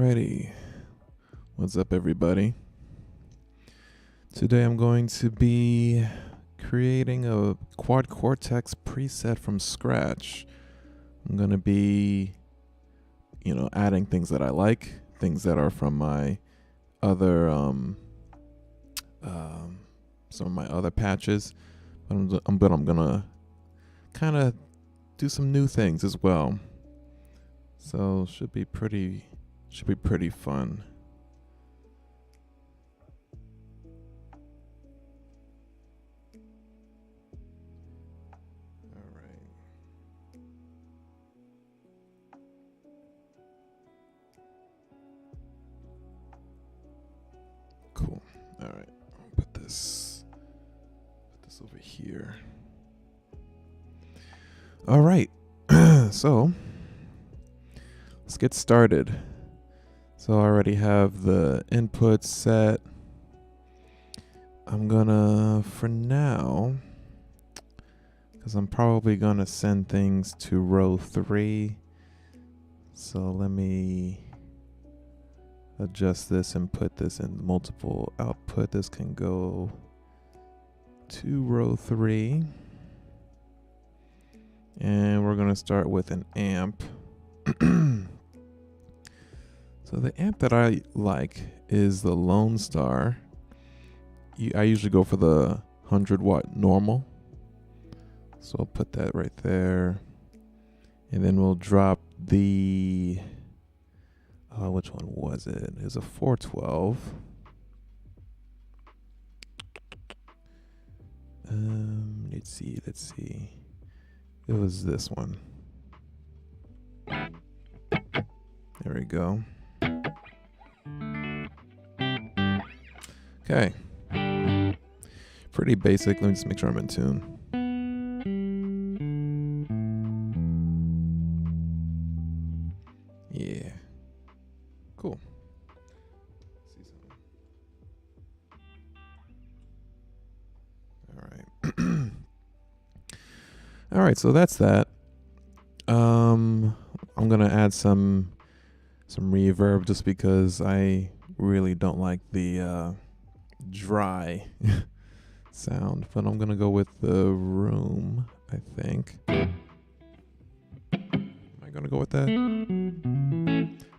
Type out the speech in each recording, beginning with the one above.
Alrighty, what's up everybody? Today I'm going to be creating a quad Cortex preset from scratch. I'm going to be, adding things that I like, things that are from my other, some of my other patches, but I'm gonna kind of do some new things as well. So should be pretty fun. All right. Cool. All right. I'll put this over here. All right. So let's get started. So I already have the input set. I'm gonna, for now, because I'm probably gonna send things to row 3. So let me adjust this and put this in multiple output. This can go to row 3. And we're gonna start with an amp. So the amp that I like is the Lone Star. I usually go for the 100-watt normal. So I'll put that right there. And then we'll drop the, which one was it? It's a 412. Let's see. It was this one. There we go. Okay. Pretty basic. Let me just make sure I'm in tune. Yeah. Cool. See something. All right. All right, so that's that. I'm gonna add some reverb just because I really don't like the dry sound, but I'm gonna go with the room, I think. Am I gonna go with that? No,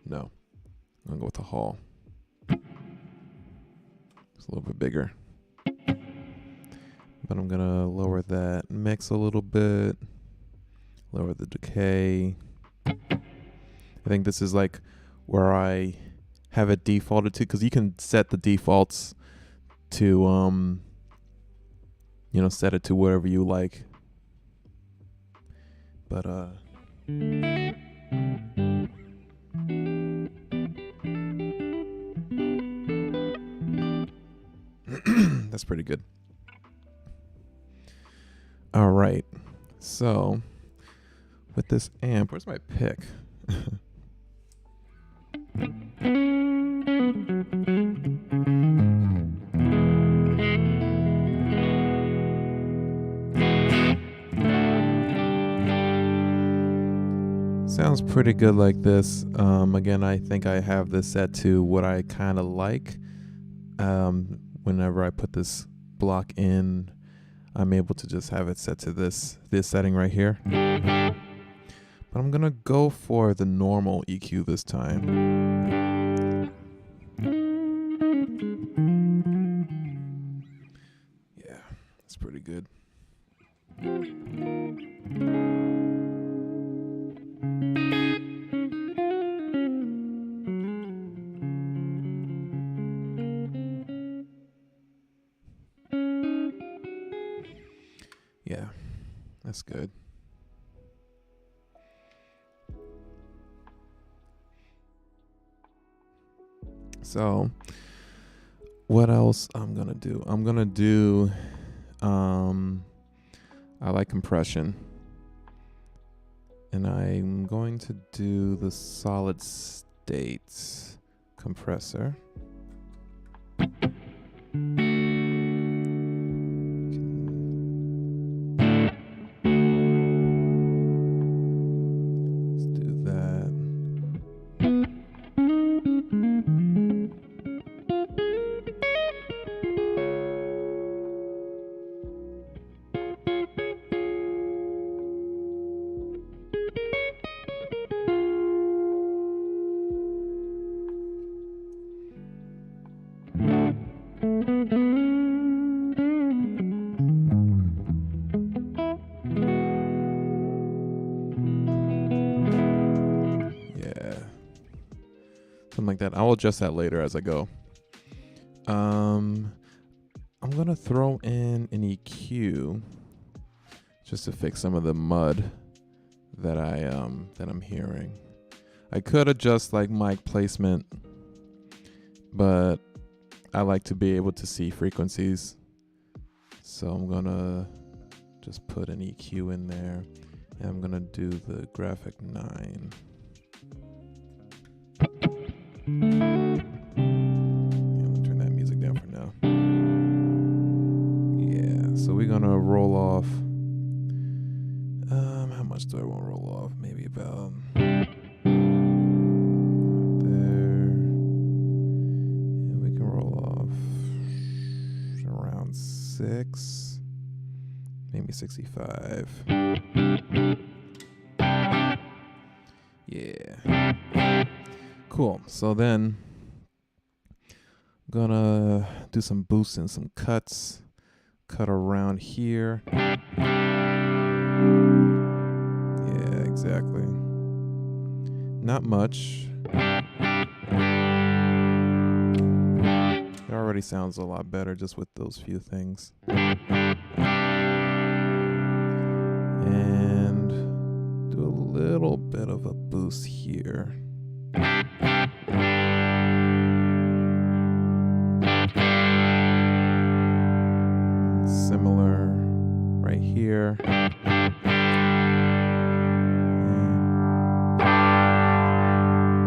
I'm gonna go with the hall. It's a little bit bigger, but I'm gonna lower that mix a little bit, lower the decay. I think this is like where I have it defaulted to, because you can set the defaults to set it to whatever you like, but that's pretty good. All right, so with this amp, where's my pick? Sounds pretty good like this. Again, I think I have this set to what I kind of like. Whenever I put this block in, I'm able to just have it set to this setting right here. But I'm gonna go for the normal EQ this time. Yeah, it's pretty good. Yeah, that's good. So what else I'm gonna do? I like compression, and I'm going to do the solid state compressor. Let's do that. something like that. I'll adjust that later as I go. I'm gonna throw in an EQ just to fix some of the mud that I'm hearing. I could adjust like mic placement, but I like to be able to see frequencies. So I'm gonna just put an EQ in there, and I'm gonna do the graphic 9. Yeah, I'm gonna turn that music down for now. Yeah, so we're gonna roll off. How much do I want to roll off? Maybe about there. And we can roll off around 6, maybe 65. Yeah. Cool. So then I'm gonna do some boosts and some cuts. Cut around here. Yeah, exactly. Not much. It already sounds a lot better just with those few things. And do a little bit of a boost here. Similar right here.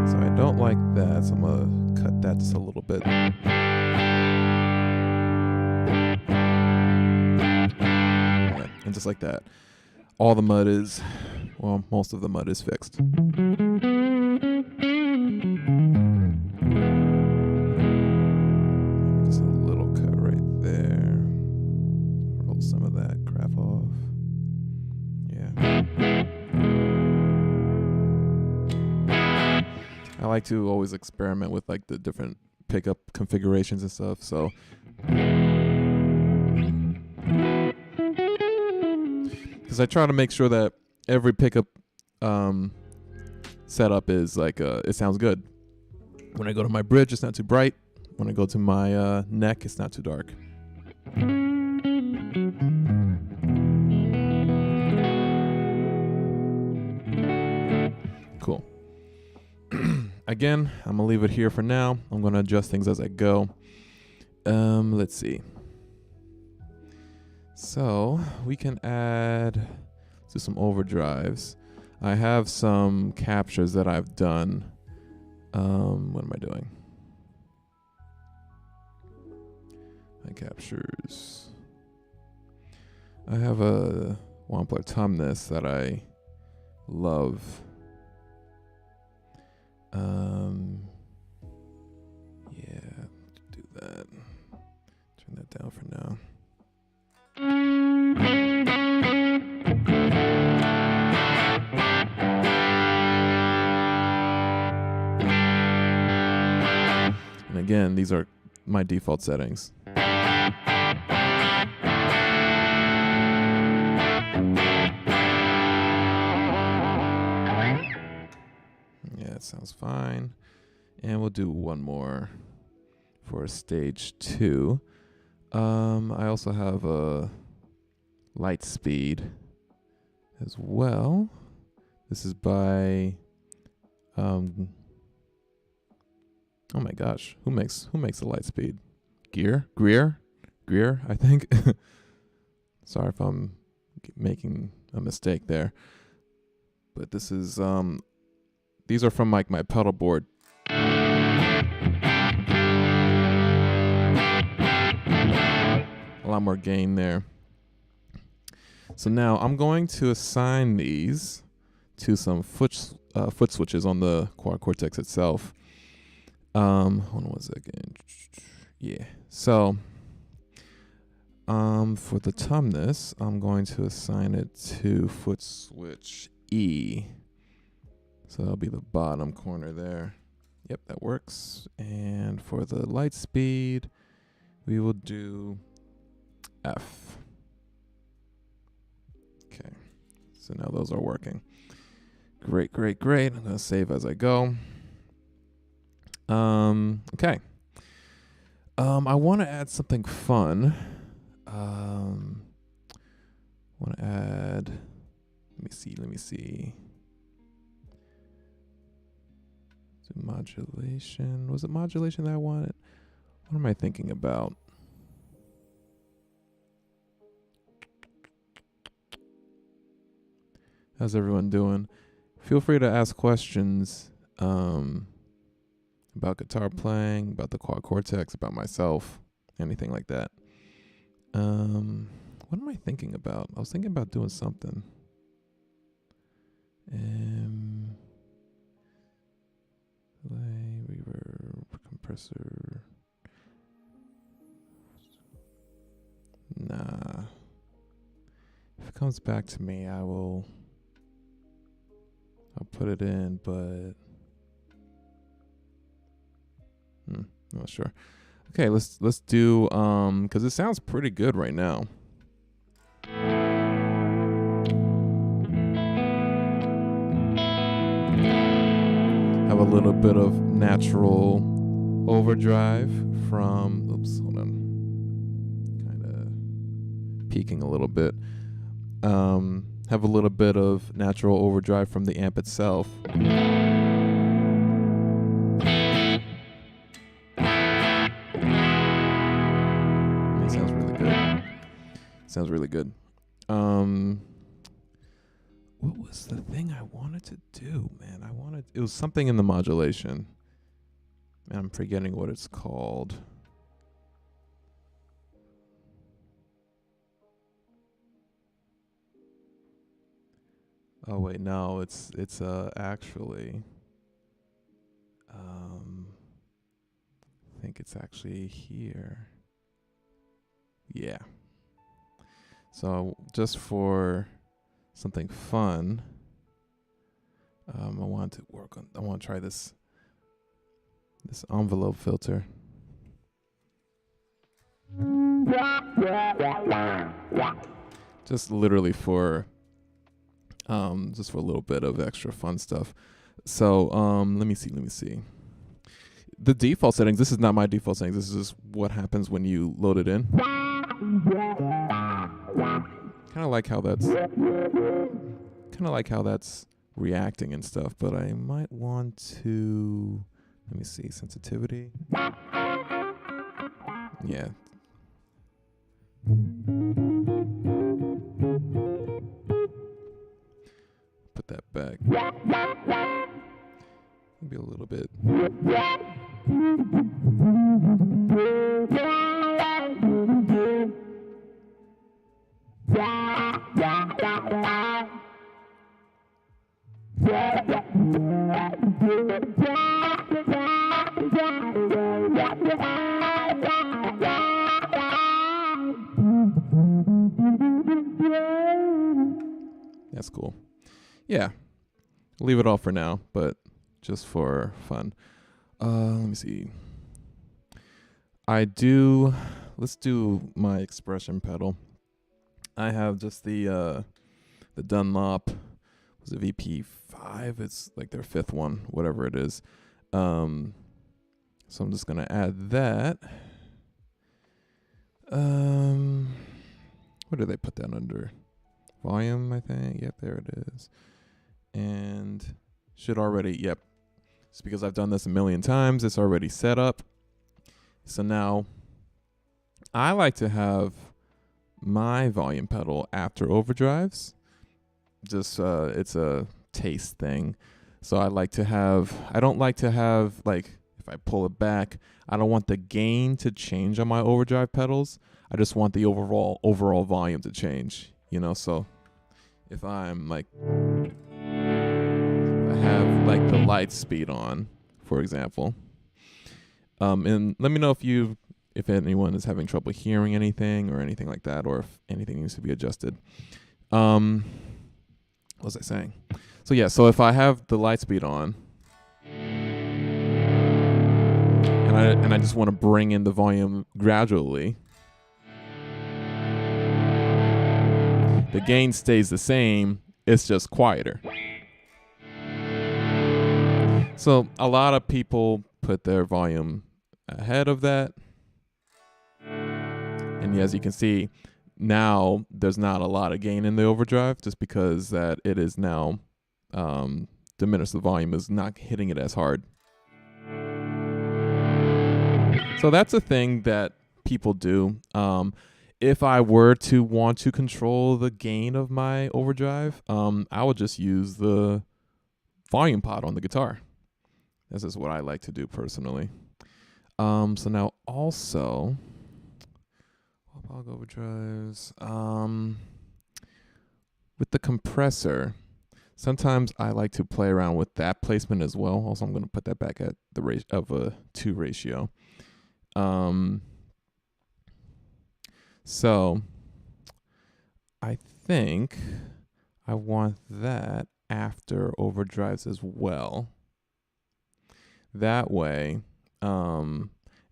So I don't like that, so I'm gonna cut that just a little bit. Yeah, and just like that, all the mud is, well, most of the mud is fixed. Just a little cut right there. Roll some of that crap off. Yeah. I like to always experiment with like the different pickup configurations and stuff. So because I try to make sure that every pickup setup is like it sounds good. When I go to my bridge, it's not too bright. When I go to my neck, it's not too dark. Cool. Again, I'm gonna leave it here for now. I'm gonna adjust things as I go. Let's see. So we can add to some overdrives. I have some captures that I've done. What am I doing? My captures. I have a Wampler Tumnus that I love. Yeah, do that. Turn that down for now. And again, these are my default settings. Yeah, it sounds fine. And we'll do one more for stage 2. I also have a light speed as well. This is by oh my gosh, who makes the light speed? Greer, I think. Sorry if I'm making a mistake there. But this is these are from like my pedal board. A lot more gain there. So now I'm going to assign these to some foot switches on the quad Cortex itself. Hold on 1 second. Yeah. So for the Tumnus, I'm going to assign it to foot switch E. So that'll be the bottom corner there. Yep, that works. And for the light speed, we will do F. Okay, so now those are working. Great. I'm gonna save as I go. Okay. I want to add something fun. Want to add. Let me see. Modulation. Was it modulation that I wanted? What am I thinking about? How's everyone doing? Feel free to ask questions about guitar playing, about the quad Cortex, about myself, anything like that. What am I thinking about? I was thinking about doing something. Play, reverb, compressor. Nah. If it comes back to me, I'll put it in, but I'm not sure. Okay, let's do because it sounds pretty good right now. Have a little bit of natural overdrive from, oops, hold on. Kind of peaking a little bit. Have a little bit of natural overdrive from the amp itself. It sounds really good. Sounds really good. What was the thing I wanted to do, man? It was something in the modulation. And I'm forgetting what it's called. Oh wait, no, it's actually I think it's actually here. Yeah. So just for something fun, I want to try this envelope filter. Just literally for just for a little bit of extra fun stuff. So let me see. The default settings, this is not my default settings, this is just what happens when you load it in. Kinda like how that's reacting and stuff, but I might want to, let me see, sensitivity. Yeah. Put that back. Maybe a little bit. That's cool. Yeah. Leave it all for now, but just for fun. Let me see. Let's do my expression pedal. I have just the Dunlop, was it VP5? It's like their fifth one, whatever it is. So I'm just gonna add that. What did they put that under? Volume, I think. Yep, there it is. And should already, yep. It's because I've done this a million times. It's already set up. So now I like to have my volume pedal after overdrives. Just it's a taste thing. So I don't like to have, like, if I pull it back, I don't want the gain to change on my overdrive pedals. I just want the overall volume to change, you know. So if I'm like, I have like the light speed on, for example. And let me know if anyone is having trouble hearing anything or anything like that, or if anything needs to be adjusted. What was I saying? So yeah, so if I have the light speed on, and I just want to bring in the volume gradually, the gain stays the same, it's just quieter. So a lot of people put their volume ahead of that. And as you can see, now there's not a lot of gain in the overdrive just because that it is now diminished. The volume is not hitting it as hard. So that's a thing that people do. If I were to want to control the gain of my overdrive, I would just use the volume pot on the guitar. This is what I like to do personally. So now also, overdrives. With the compressor, sometimes I like to play around with that placement as well. Also, I'm going to put that back at the rate of a 2 ratio. So I think I want that after overdrives as well. That way,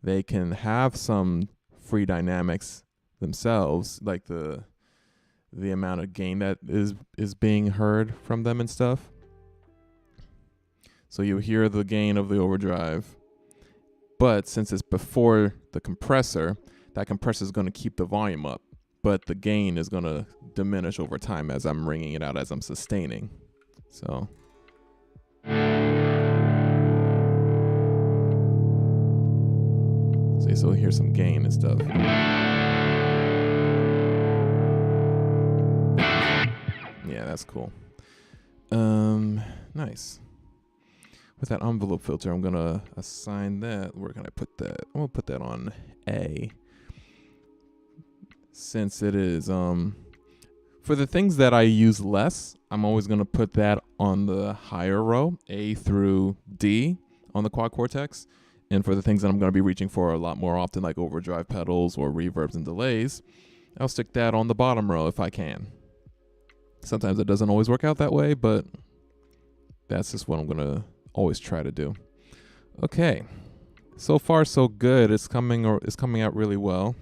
they can have some free dynamics themselves, like the amount of gain that is being heard from them and stuff. So you hear the gain of the overdrive, but since it's before the compressor, that compressor is going to keep the volume up, but the gain is going to diminish over time as I'm ringing it out, as I'm sustaining. So so here's some gain and stuff. Yeah, that's cool. Nice. With that envelope filter, I'm gonna assign that. Where can I put that? I'm gonna put that on A. Since it is for the things that I use less, I'm always gonna put that on the higher row, A through D on the quad Cortex. And for the things that I'm gonna be reaching for a lot more often, like overdrive pedals or reverbs and delays, I'll stick that on the bottom row if I can. Sometimes it doesn't always work out that way, but that's just what I'm gonna always try to do. Okay, so far so good. It's coming out really well.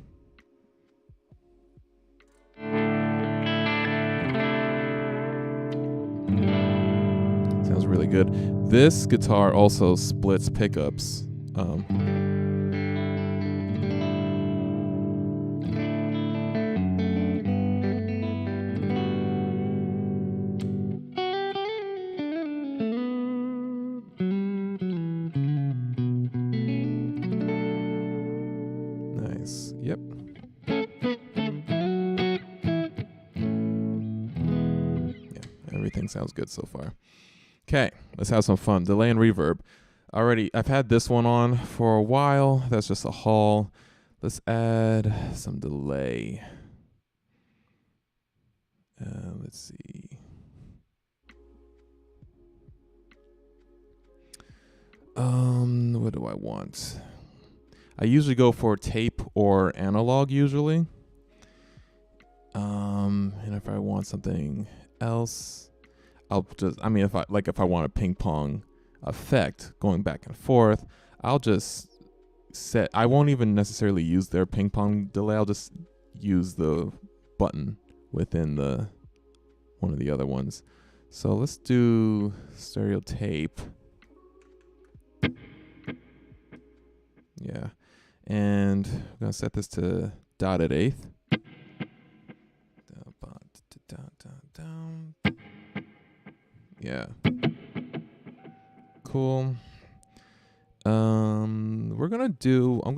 Sounds really good. This guitar also splits pickups. Nice. Yep. Yeah, everything sounds good so far. Okay, let's have some fun. Delay and reverb. I've had this one on for a while. That's just a haul. Let's add some delay. Let's see. What do I want? I usually go for tape or analog usually. And if I want something else, if I want a ping pong effect going back and forth, I'll just I won't even necessarily use their ping pong delay. I'll just use the button within one of the other ones. So let's do stereo tape. Yeah. And I'm going to set this to dotted eighth. Yeah. Cool. I'm going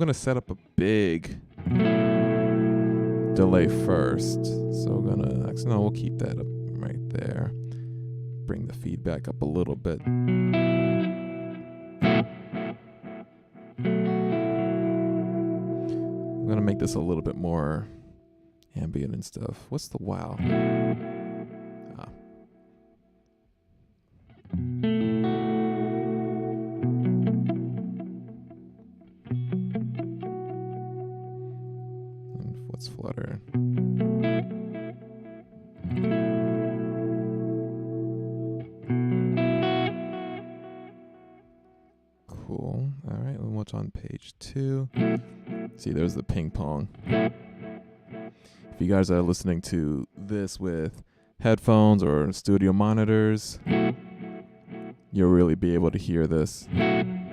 to set up a big delay first. So we'll keep that up right there. Bring the feedback up a little bit. I'm going to make this a little bit more ambient and stuff. What's the wow? And what's flutter? Cool. All right, and what's on page 2? See, there's the ping pong. If you guys are listening to this with headphones or studio monitors, you'll really be able to hear this. I'm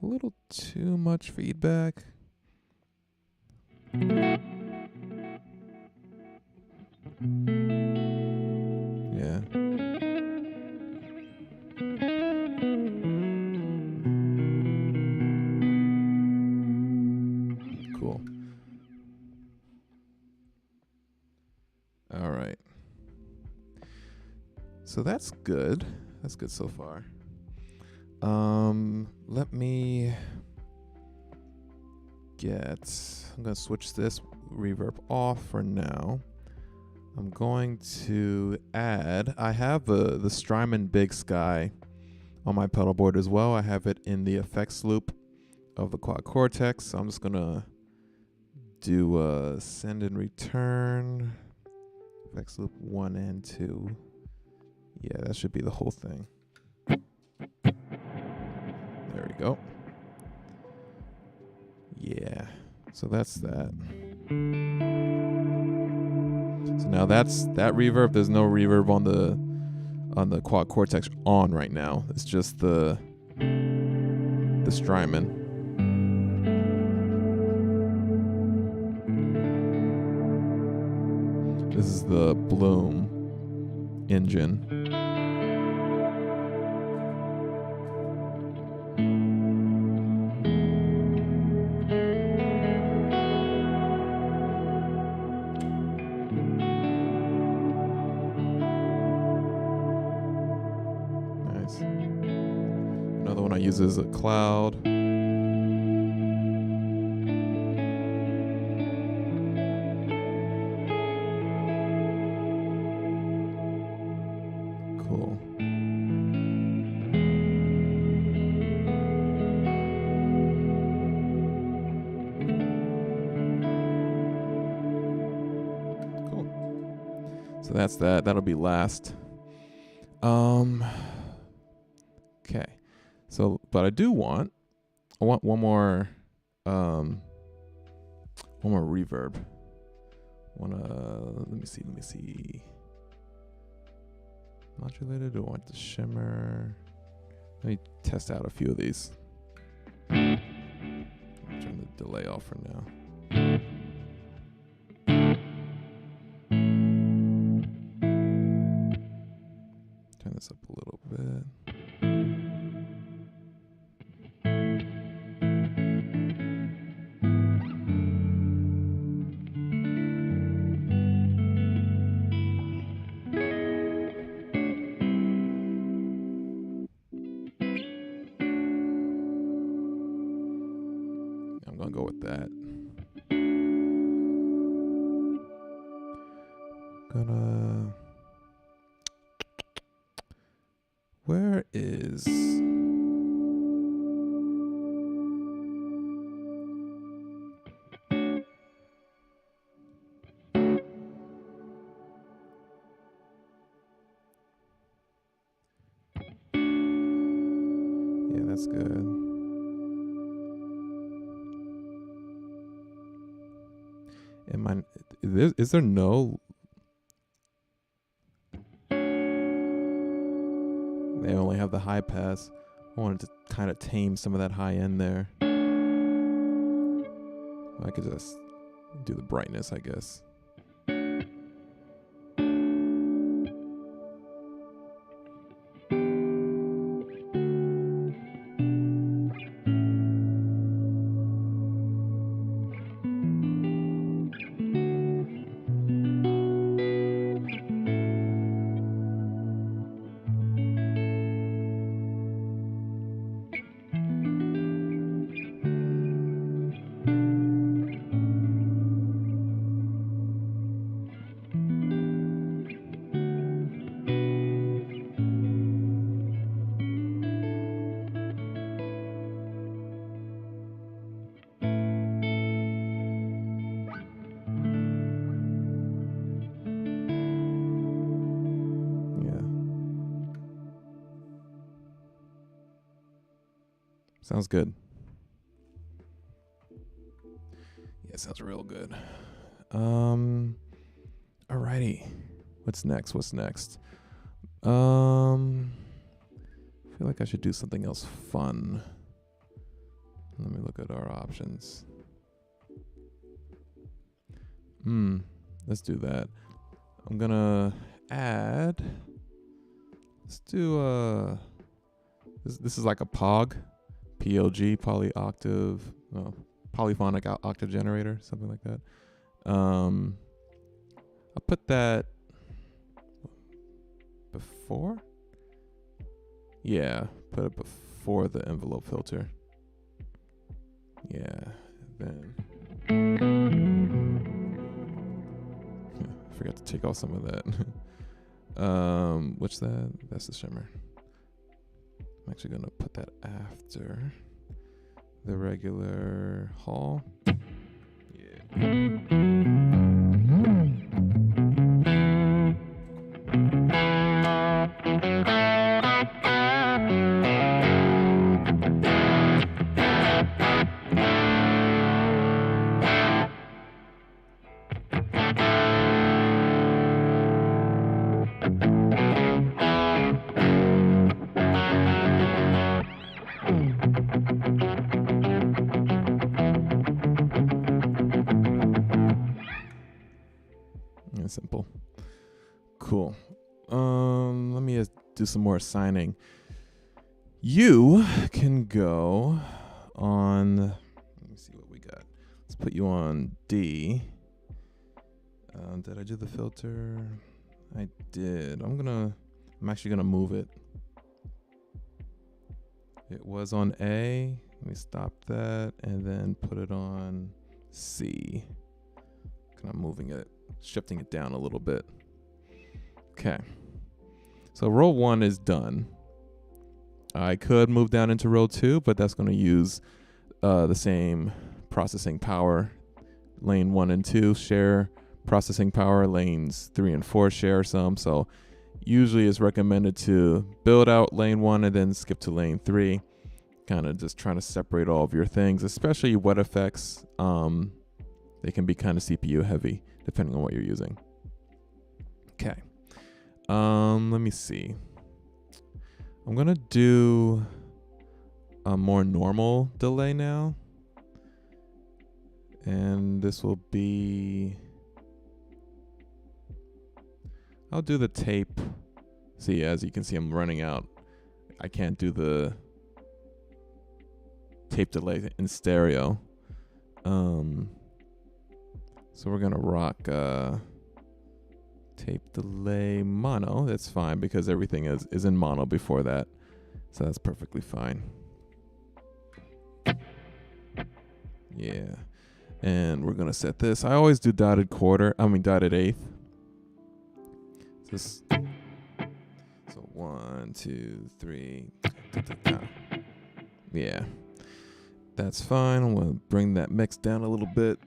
little too much feedback. Yeah. Cool. All right. So that's good. That's good so far. Let me I'm gonna switch this reverb off for now. I'm going to add, I have the Strymon Big Sky on my pedal board as well. I have it in the effects loop of the quad Cortex. So I'm just gonna do send and return, effects loop 1 and 2. Yeah, that should be the whole thing. There we go. Yeah, so that's that. So now that's that reverb. There's no reverb on the quad Cortex on right now. It's just the Strymon. This is the Bloom engine. Nice. Another one I use is a Cloud. Cool. Cool. So that's that. That'll be last. Okay. So, but I want one more reverb. Let me see. Modulated, do I want the shimmer? Let me test out a few of these. I'll turn the delay off for now. Turn this up a little bit. I'm gonna go with that. Where is... Yeah, that's good. Is there no... They only have the high pass. I wanted to kind of tame some of that high end there. I could just do the brightness, I guess. Sounds good. Yeah, sounds real good. Alrighty. What's next? I feel like I should do something else fun. Let me look at our options. Let's do that. I'm gonna add. Let's do this is like a POG, polyphonic octave generator, something like that. I'll put that before. Yeah, put it before the envelope filter. Yeah, then forgot to take off some of that. What's that? That's the shimmer. I'm actually gonna put that after the regular hall. Yeah. Simple. Cool. Let me do some more assigning. You can go on, let me see what we got. Let's put you on D. Did I do the filter? I did. I'm actually gonna move it. It was on A. Let me stop that and then put it on C. Kind of moving it, shifting it down a little bit. Okay. So row 1 is done. I could move down into row 2, but that's going to use the same processing power. Lane 1 and 2 share processing power. Lanes 3 and 4 share some. So usually it's recommended to build out lane 1 and then skip to lane 3. Kind of just trying to separate all of your things, especially wet effects. They can be kind of CPU heavy depending on what you're using. Okay. Let me see. I'm going to do a more normal delay now. And this will be, I'll do the tape. See, as you can see, I'm running out. I can't do the tape delay in stereo. So we're gonna rock tape delay mono. That's fine because everything is in mono before that. So that's perfectly fine. Yeah. And we're gonna set this. I always do dotted eighth. Just so 1, 2, 3. Yeah. That's fine. I'm gonna bring that mix down a little bit.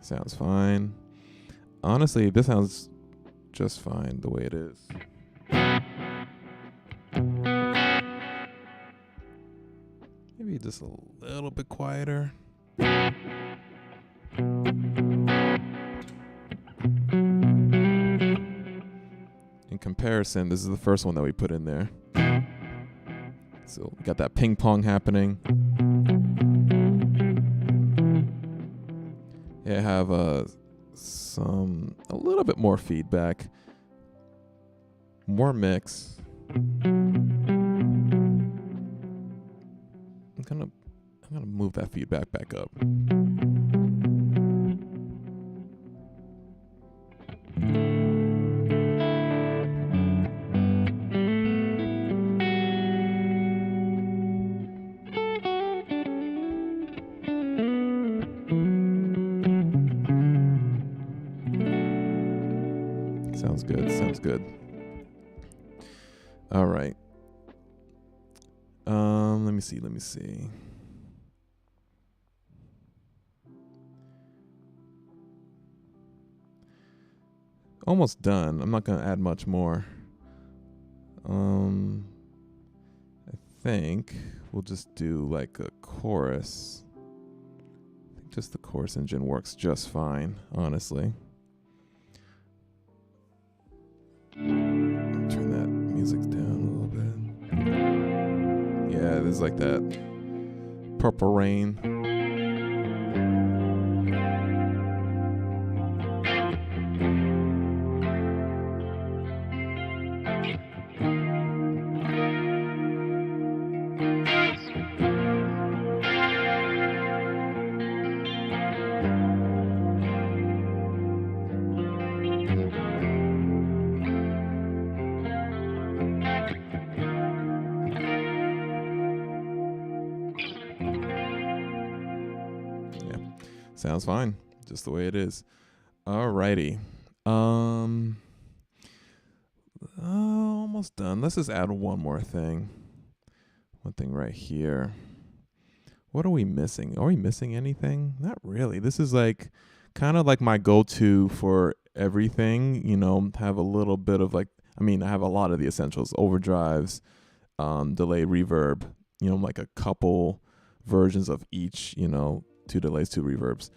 Sounds fine. Honestly, this sounds just fine the way it is. Maybe just a little bit quieter. In comparison, this is the first one that we put in there. So we got that ping pong happening. Yeah, I have a little bit more feedback, more mix. I'm gonna move that feedback back up. Sounds good. All right. Let me see. Almost done. I'm not gonna add much more. I think we'll just do like a chorus. I think Just the Chorus engine works just fine, honestly. Turn that music down a little bit. Yeah, there's like that Purple Rain. Sounds fine, just the way it is. Alrighty. Almost done. Let's just add one more thing. One thing right here. What are we missing? Are we missing anything? Not really. This is like kind of like my go-to for everything, you know, have a little bit of like, I mean, I have a lot of the essentials, overdrives, delay, reverb, you know, like a couple versions of each, you know, 2 delays, 2 reverbs.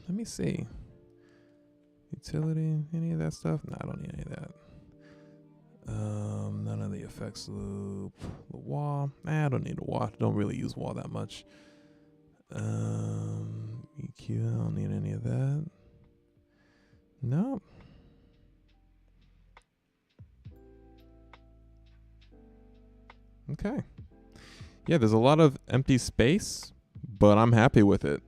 Let me see. Utility, any of that stuff? No, I don't need any of that. None of the effects loop. The wah. I don't need a wah. Don't really use wah that much. EQ, I don't need any of that. No. Okay. Yeah, there's a lot of empty space, but I'm happy with it.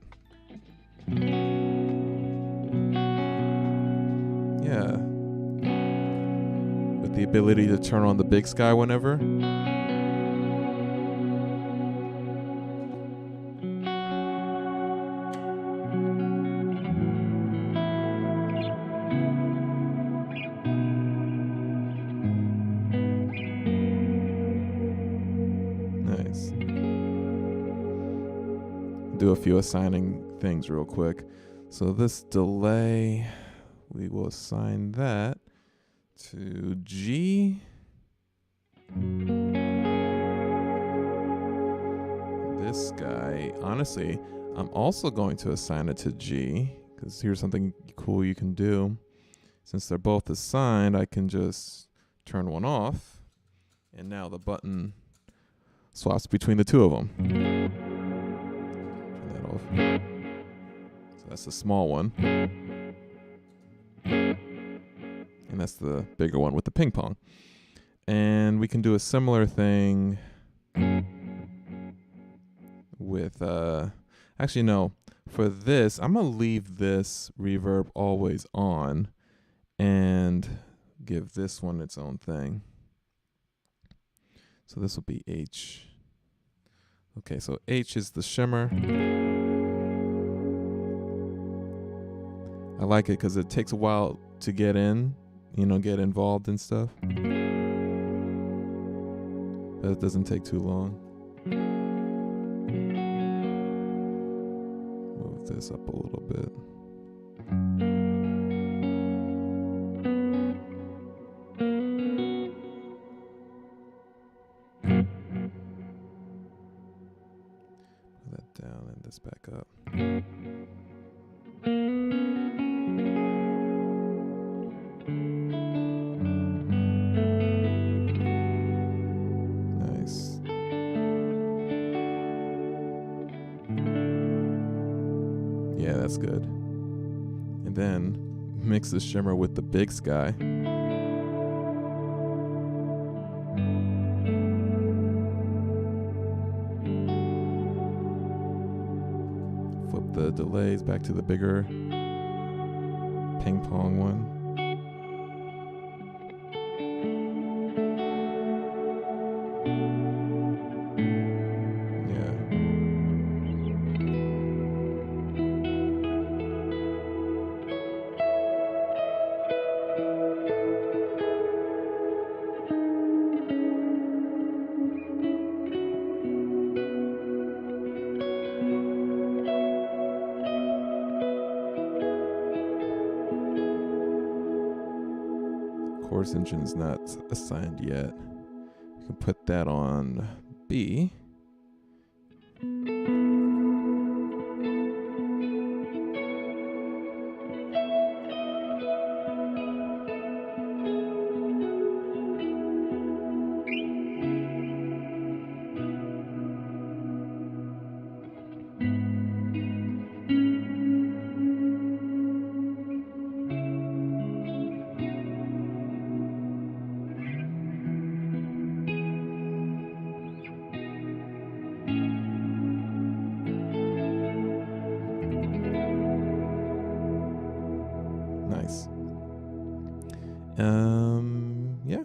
Yeah. With the ability to turn on the big sky whenever. Nice. Do a few assigning things real quick. So this delay, we will assign that to G. This guy, honestly, I'm also going to assign it to G, because here's something cool you can do. Since they're both assigned, I can just turn one off, and now the button swaps between the two of them. Turn that off. So that's the small one. And that's the bigger one with the ping pong. And we can do a similar thing with, actually no, for this, I'm going to leave this reverb always on and give this one its own thing. So this will be H. Okay, so H is the shimmer. I like it because it takes a while to get in, you know, get involved and stuff. But it doesn't take too long. Move this up a little bit. Put that down and this back up. Yeah, that's good. And then mix the shimmer with the big sky. Flip the delays back to the bigger ping pong one. Chorus engine is not assigned yet. You can put that on B. Yeah.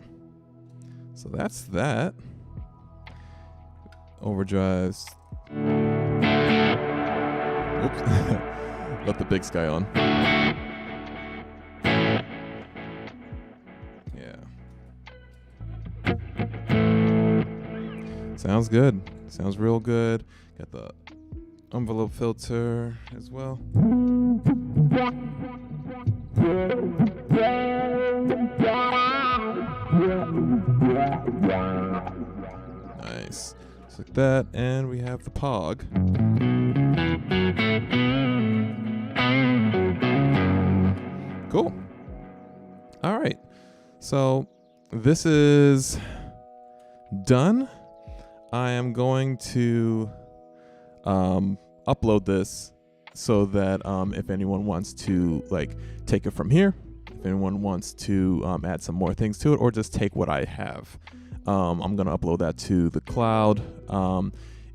So that's that. Overdrive's. Oops. Let the big sky on. Yeah. Sounds good. Sounds real good. Got the envelope filter as well. Nice. Just like that, and we have the Pog. Cool. All right. So this is done. I am going to upload this so that if anyone wants to like take it from here, if anyone wants to add some more things to it, or just take what I have, I'm gonna upload that to the cloud.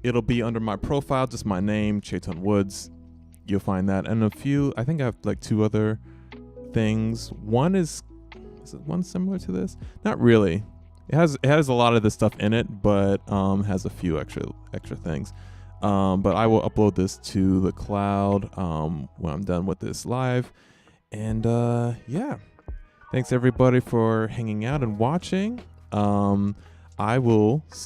It'll be under my profile, just my name, Chayton Woods. You'll find that, and a few. I think I have like 2 other things. One is it one similar to this? Not really. It has a lot of this stuff in it, but has a few extra things. But I will upload this to the cloud when I'm done with this live. And yeah, thanks everybody for hanging out and watching. I will see